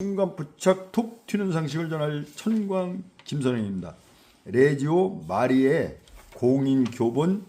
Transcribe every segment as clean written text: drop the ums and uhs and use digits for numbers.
순간 부착 톡 튀는 상식을 전할 천광 김선영입니다. 레지오 마리의 공인교본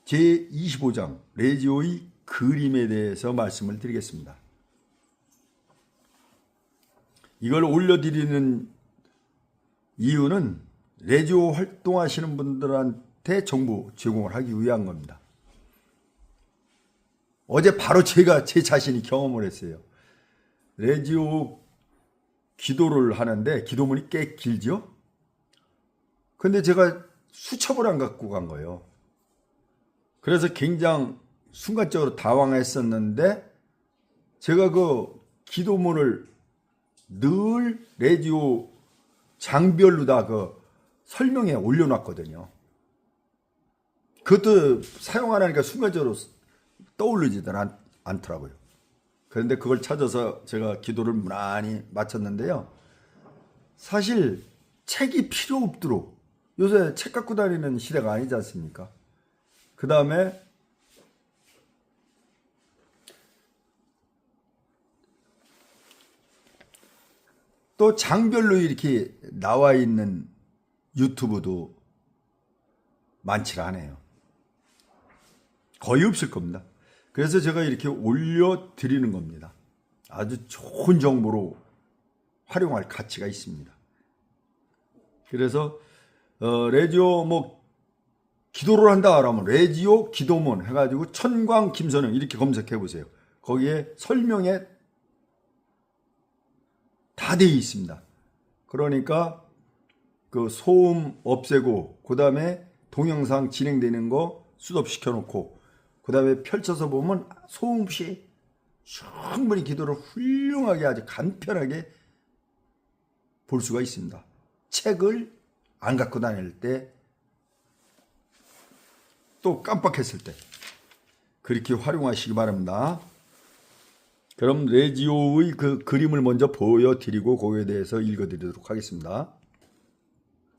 제25장 레지오의 그림에 대해서 말씀을 드리겠습니다. 이걸 올려드리는 이유는 레지오 활동하시는 분들한테 정보 제공을 하기 위한 겁니다. 어제 바로 제가 제 자신이 경험을 했어요. 레지오 기도를 하는데 기도문이 꽤 길죠? 근데 제가 수첩을 안 갖고 간 거예요. 그래서 굉장히 순간적으로 당황했었는데 제가 그 기도문을 늘 레지오 장별로 다 그 설명에 올려놨거든요. 그것도 사용 안 하니까 순간적으로 떠오르지들 않더라고요. 그런데 그걸 찾아서 제가 기도를 무난히 마쳤는데요. 사실 책이 필요 없도록 요새 책 갖고 다니는 시대가 아니지 않습니까? 그 다음에 또 장별로 이렇게 나와 있는 유튜브도 많지 않아요. 거의 없을 겁니다. 그래서 제가 이렇게 올려드리는 겁니다. 아주 좋은 정보로 활용할 가치가 있습니다. 그래서 레지오 기도를 한다 그러면 레지오 기도문 해가지고 천광 김선영 이렇게 검색해 보세요. 거기에 설명에 다 되어 있습니다. 그러니까 그 소음 없애고 그 다음에 동영상 진행되는 거 수톱시켜 놓고 그 다음에 펼쳐서 보면 소음 없이 충분히 기도를 훌륭하게 아주 간편하게 볼 수가 있습니다. 책을 안 갖고 다닐 때 또 깜빡했을 때 그렇게 활용하시기 바랍니다. 그럼 레지오의 그 그림을 먼저 보여드리고 거기에 대해서 읽어드리도록 하겠습니다.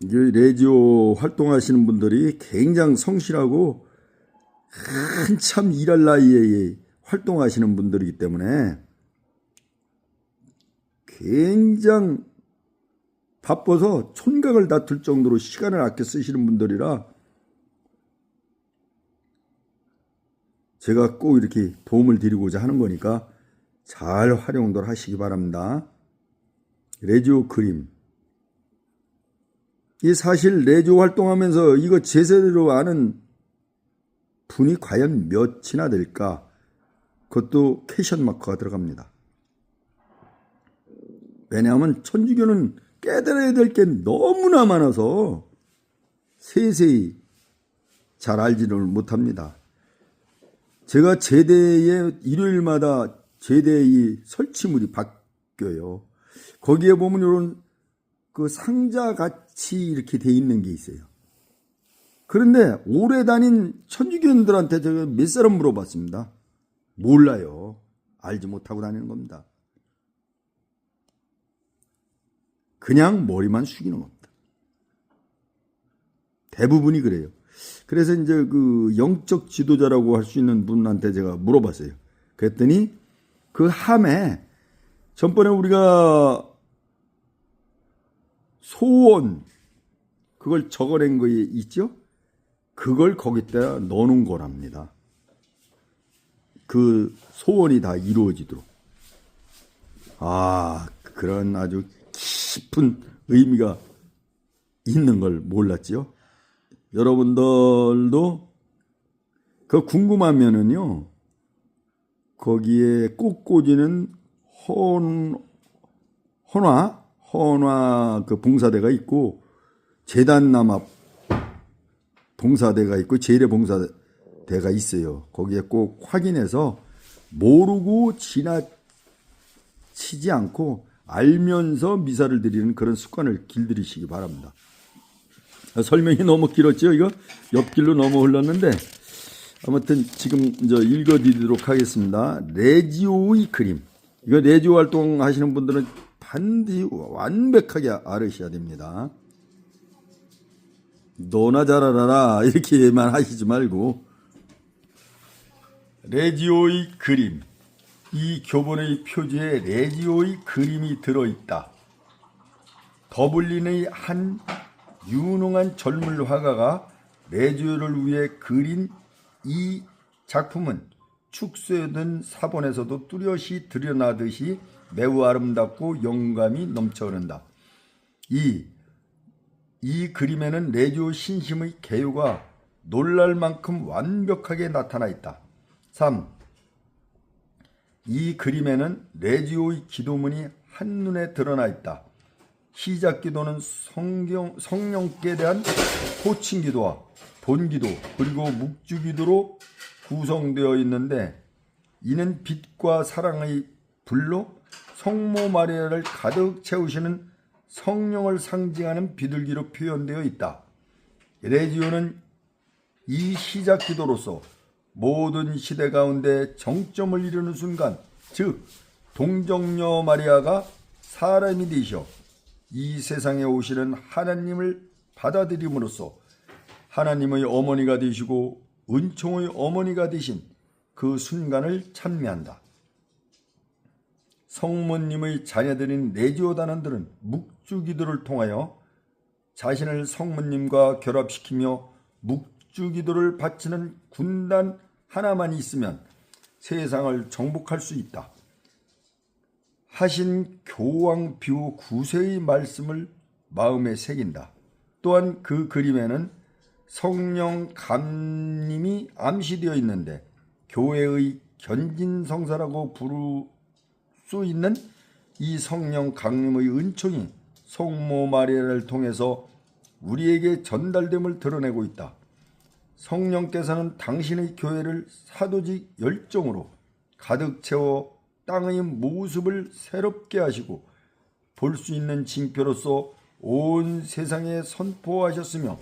레지오 활동하시는 분들이 굉장히 성실하고 한참 일할 나이에 활동하시는 분들이기 때문에 굉장히 바빠서 촌각을 다툴 정도로 시간을 아껴 쓰시는 분들이라 제가 꼭 이렇게 도움을 드리고자 하는 거니까 잘 활용들 하시기 바랍니다. 레지오 그림. 이 사실 레지오 활동하면서 이거 제대로 아는 분이 과연 몇이나 될까? 그것도 퀘션 마크가 들어갑니다. 왜냐하면 천주교는 깨달아야 될 게 너무나 많아서 세세히 잘 알지를 못합니다. 제가 제대에 일요일마다 제대의 설치물이 바뀌어요. 거기에 보면 이런 그 상자 같이 이렇게 돼 있는 게 있어요. 그런데 오래 다닌 천주교인들한테 제가 몇 사람 물어봤습니다. 몰라요. 알지 못하고 다니는 겁니다. 그냥 머리만 숙이는 겁니다. 대부분이 그래요. 그래서 이제 그 영적 지도자라고 할 수 있는 분한테 제가 물어봤어요. 그랬더니 그 함에 전번에 우리가 소원 그걸 적어낸 거 있죠? 그걸 거기다 넣어놓은 거랍니다. 그 소원이 다 이루어지도록. 그런 아주 깊은 의미가 있는 걸 몰랐죠? 여러분들도 그 궁금하면은요, 거기에 꼭 꽂이는 헌화 그 봉사대가 있고, 재단남합 봉사대가 있고, 재래 봉사대가 있어요. 거기에 꼭 확인해서 모르고 지나치지 않고 알면서 미사를 드리는 그런 습관을 길들이시기 바랍니다. 설명이 너무 길었죠. 이거 옆길로 넘어 흘렀는데 아무튼 지금 이제 읽어드리도록 하겠습니다. 레지오의 그림. 이거 레지오 활동하시는 분들은 반드시 완벽하게 알으셔야 됩니다. 너나 잘 알아라 이렇게만 하시지 말고 레지오의 그림. 이 교본의 표지에 레지오의 그림이 들어있다. 더블린의 한 유능한 젊은 화가가 레지오를 위해 그린 이 작품은 축소된 사본에서도 뚜렷이 드러나듯이 매우 아름답고 영감이 넘쳐 흐른다. 이 그림에는 레지오 신심의 개요가 놀랄 만큼 완벽하게 나타나 있다. 3. 이 그림에는 레지오의 기도문이 한눈에 드러나 있다. 시작 기도는 성령께 대한 호칭 기도와 본 기도 그리고 묵주 기도로 구성되어 있는데, 이는 빛과 사랑의 불로 성모 마리아를 가득 채우시는 성령을 상징하는 비둘기로 표현되어 있다. 레지오는 이 시작 기도로서 모든 시대 가운데 정점을 이루는 순간, 즉 동정녀 마리아가 사람이 되셔 이 세상에 오시는 하나님을 받아들임으로써 하나님의 어머니가 되시고 은총의 어머니가 되신 그 순간을 찬미한다. 성모님의 자녀들인 레지오 단원들은 묵주기도를 통하여 자신을 성모님과 결합시키며 묵주기도를 바치는 군단 하나만 있으면 세상을 정복할 수 있다 하신 교황 비오 9세의 말씀을 마음에 새긴다. 또한 그 그림에는 성령 감림이 암시되어 있는데, 교회의 견진성사라고 부를 수 있는 이 성령 강림의 은총이 성모 마리아를 통해서 우리에게 전달됨을 드러내고 있다. 성령께서는 당신의 교회를 사도직 열정으로 가득 채워 땅의 모습을 새롭게 하시고 볼 수 있는 징표로서 온 세상에 선포하셨으며,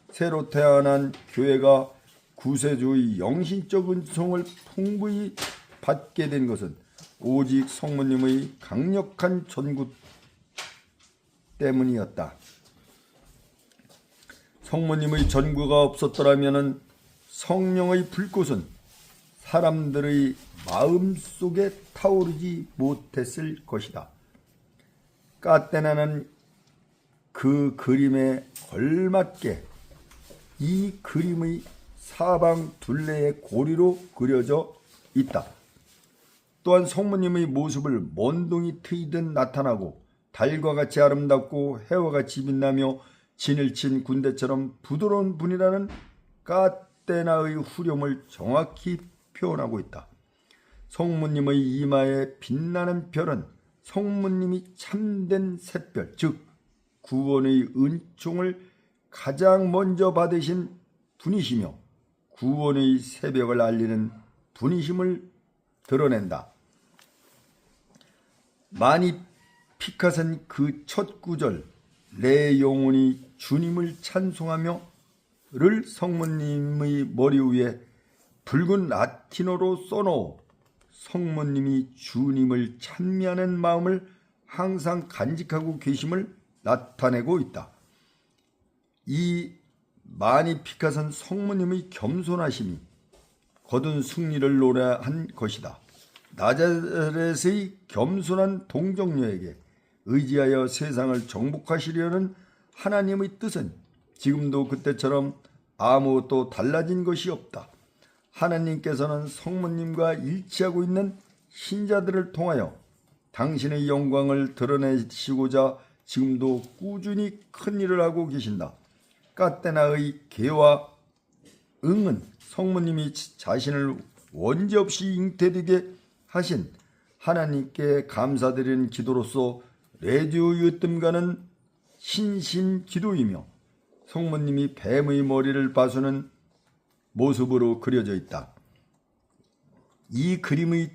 새로 태어난 교회가 구세주의 영신적 은총을 풍부히 받게 된 것은 오직 성모님의 강력한 전구 때문이었다. 성모님의 전구가 없었더라면 성령의 불꽃은 사람들의 마음속에 타오르지 못했을 것이다. 까테나는 그 그림에 걸맞게 이 그림의 사방 둘레의 고리로 그려져 있다. 또한 성모님의 모습을 먼동이 트이듯 나타나고 달과 같이 아름답고 해와 같이 빛나며 진을 친 군대처럼 부드러운 분이라는 까테나의 후렴을 정확히 표현하고 있다. 성모님의 이마에 빛나는 별은 성모님이 참된 샛별, 즉 구원의 은총을 가장 먼저 받으신 분이시며 구원의 새벽을 알리는 분이심을 드러낸다. 마니 피카소는 그 첫 구절 내 영혼이 주님을 찬송하며를 성모님의 머리 위에 붉은 라틴어로 써놓어 성모님이 주님을 찬미하는 마음을 항상 간직하고 계심을 나타내고 있다. 이 마니 피카소는 성모님의 겸손하심이 거둔 승리를 노래한 것이다. 나자렛의 겸손한 동정녀에게 의지하여 세상을 정복하시려는 하나님의 뜻은 지금도 그때처럼 아무것도 달라진 것이 없다. 하나님께서는 성모님과 일치하고 있는 신자들을 통하여 당신의 영광을 드러내시고자 지금도 꾸준히 큰 일을 하고 계신다. 까테나의 개와 응은 성모님이 자신을 원죄 없이 잉태되게 하신 하나님께 감사드리는 기도로서 레지오의 으뜸가는 신심 기도이며, 성모님이 뱀의 머리를 바수는 모습으로 그려져 있다. 이 그림의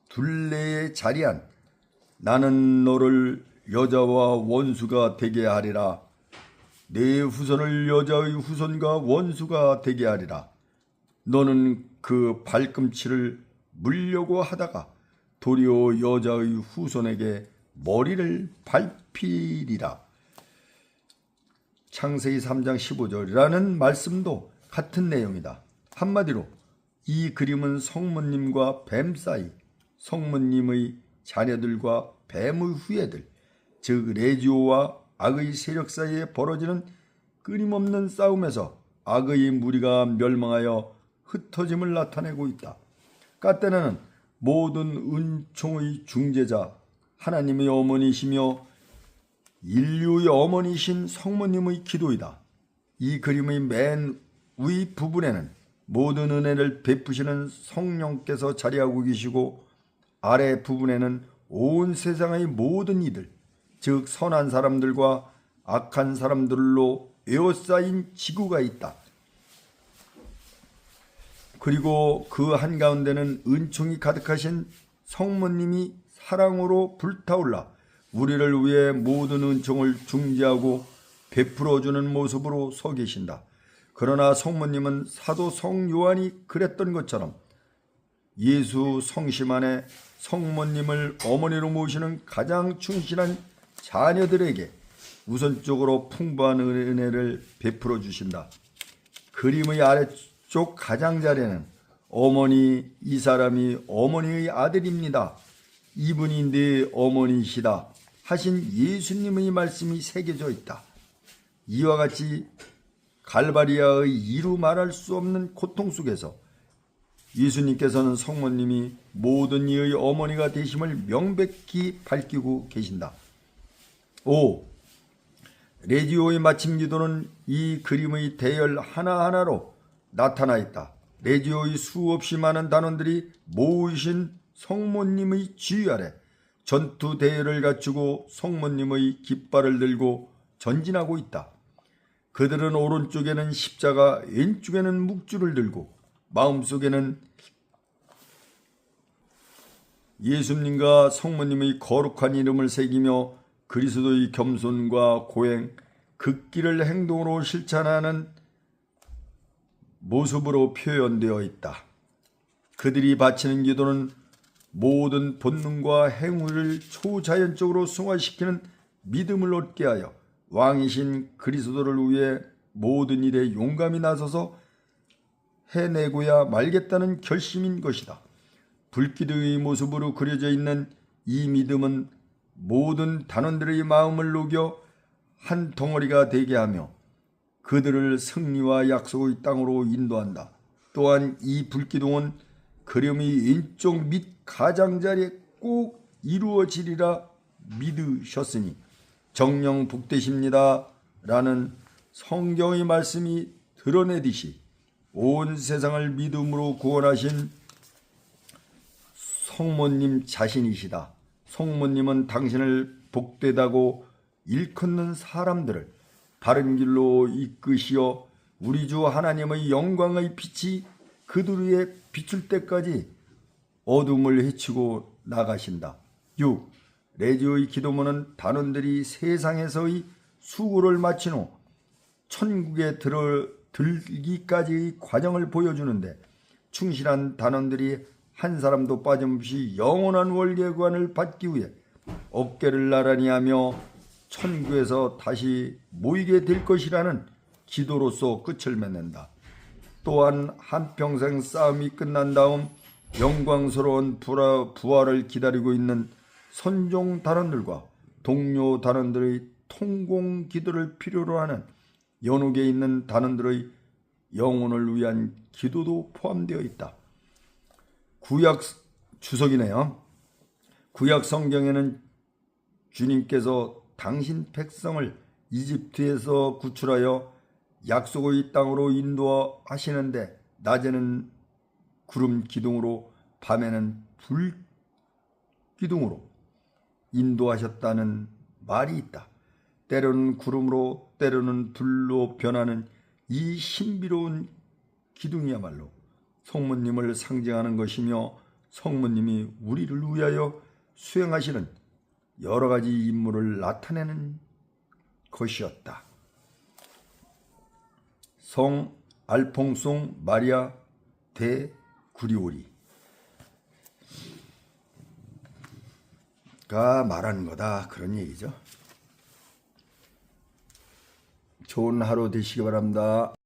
둘레에 자리한 나는 너를 여자와 원수가 되게 하리라, 내 후손을 여자의 후손과 원수가 되게 하리라, 너는 그 발꿈치를 물려고 하다가 도리어 여자의 후손에게 머리를 밟히리라. 창세기 3장 15절이라는 말씀도 같은 내용이다. 한마디로 이 그림은 성모님과 뱀 사이, 성모님의 자녀들과 뱀의 후예들, 즉 레지오와 악의 세력 사이에 벌어지는 끊임없는 싸움에서 악의 무리가 멸망하여 흩어짐을 나타내고 있다. 까테나는 모든 은총의 중재자, 하나님의 어머니시며 인류의 어머니신 성모님의 기도이다. 이 그림의 맨 위 부분에는 모든 은혜를 베푸시는 성령께서 자리하고 계시고, 아래 부분에는 온 세상의 모든 이들, 즉 선한 사람들과 악한 사람들로 에워싸인 지구가 있다. 그리고 그 한가운데는 은총이 가득하신 성모님이 사랑으로 불타올라 우리를 위해 모든 은총을 중재하고 베풀어주는 모습으로 서 계신다. 그러나 성모님은 사도 성요한이 그랬던 것처럼 예수 성심 안에 성모님을 어머니로 모시는 가장 충실한 자녀들에게 우선적으로 풍부한 은혜를 베풀어 주신다. 그림의 아래쪽 가장자리에는 어머니, 이 사람이 어머니의 아들입니다, 이분이 내 어머니시다 하신 예수님의 말씀이 새겨져 있다. 이와 같이 갈바리아의 이루 말할 수 없는 고통 속에서 예수님께서는 성모님이 모든 이의 어머니가 되심을 명백히 밝히고 계신다. 5. 레지오의 마침 기도는 이 그림의 대열 하나하나로 나타나 있다. 레지오의 수없이 많은 단원들이 모으신 성모님의 지휘 아래 전투 대열을 갖추고 성모님의 깃발을 들고 전진하고 있다. 그들은 오른쪽에는 십자가, 왼쪽에는 묵주를 들고 마음속에는 예수님과 성모님의 거룩한 이름을 새기며 그리스도의 겸손과 고행, 극기를 행동으로 실천하는 모습으로 표현되어 있다. 그들이 바치는 기도는 모든 본능과 행위를 초자연적으로 승화시키는 믿음을 얻게 하여 왕이신 그리스도를 위해 모든 일에 용감히 나서서 해내고야 말겠다는 결심인 것이다. 불기둥의 모습으로 그려져 있는 이 믿음은 모든 단원들의 마음을 녹여 한 덩어리가 되게 하며 그들을 승리와 약속의 땅으로 인도한다. 또한 이 불기둥은 그림의 왼쪽 밑 가장자리에 꼭 이루어지리라 믿으셨으니 정령 복되십니다 라는 성경의 말씀이 드러내듯이 온 세상을 믿음으로 구원하신 성모님 자신이시다. 성모님은 당신을 복되다고 일컫는 사람들을 바른 길로 이끄시어 우리 주 하나님의 영광의 빛이 그들 위에 비출 때까지 어둠을 헤치고 나가신다. 6. 레지오의 기도문은 단원들이 세상에서의 수고를 마친 후 천국에 들기까지의 과정을 보여주는데, 충실한 단원들이 한 사람도 빠짐없이 영원한 월계관을 받기 위해 어깨를 나란히 하며 천국에서 다시 모이게 될 것이라는 기도로서 끝을 맺는다. 또한 한평생 싸움이 끝난 다음 영광스러운 부활을 기다리고 있는 선종 단원들과 동료 단원들의 통공 기도를 필요로 하는 연옥에 있는 단원들의 영혼을 위한 기도도 포함되어 있다. 구약 주석이네요. 구약 성경에는 주님께서 당신 백성을 이집트에서 구출하여 약속의 땅으로 인도하시는데 낮에는 구름 기둥으로 밤에는 불 기둥으로 인도하셨다는 말이 있다. 때로는 구름으로 때로는 불로 변하는 이 신비로운 기둥이야말로 성모님을 상징하는 것이며 성모님이 우리를 위하여 수행하시는 여러 가지 임무를 나타내는 것이었다. 성 알퐁송 마리아 데 구리오리가 말하는 거다, 그런 얘기죠. 좋은 하루 되시기 바랍니다.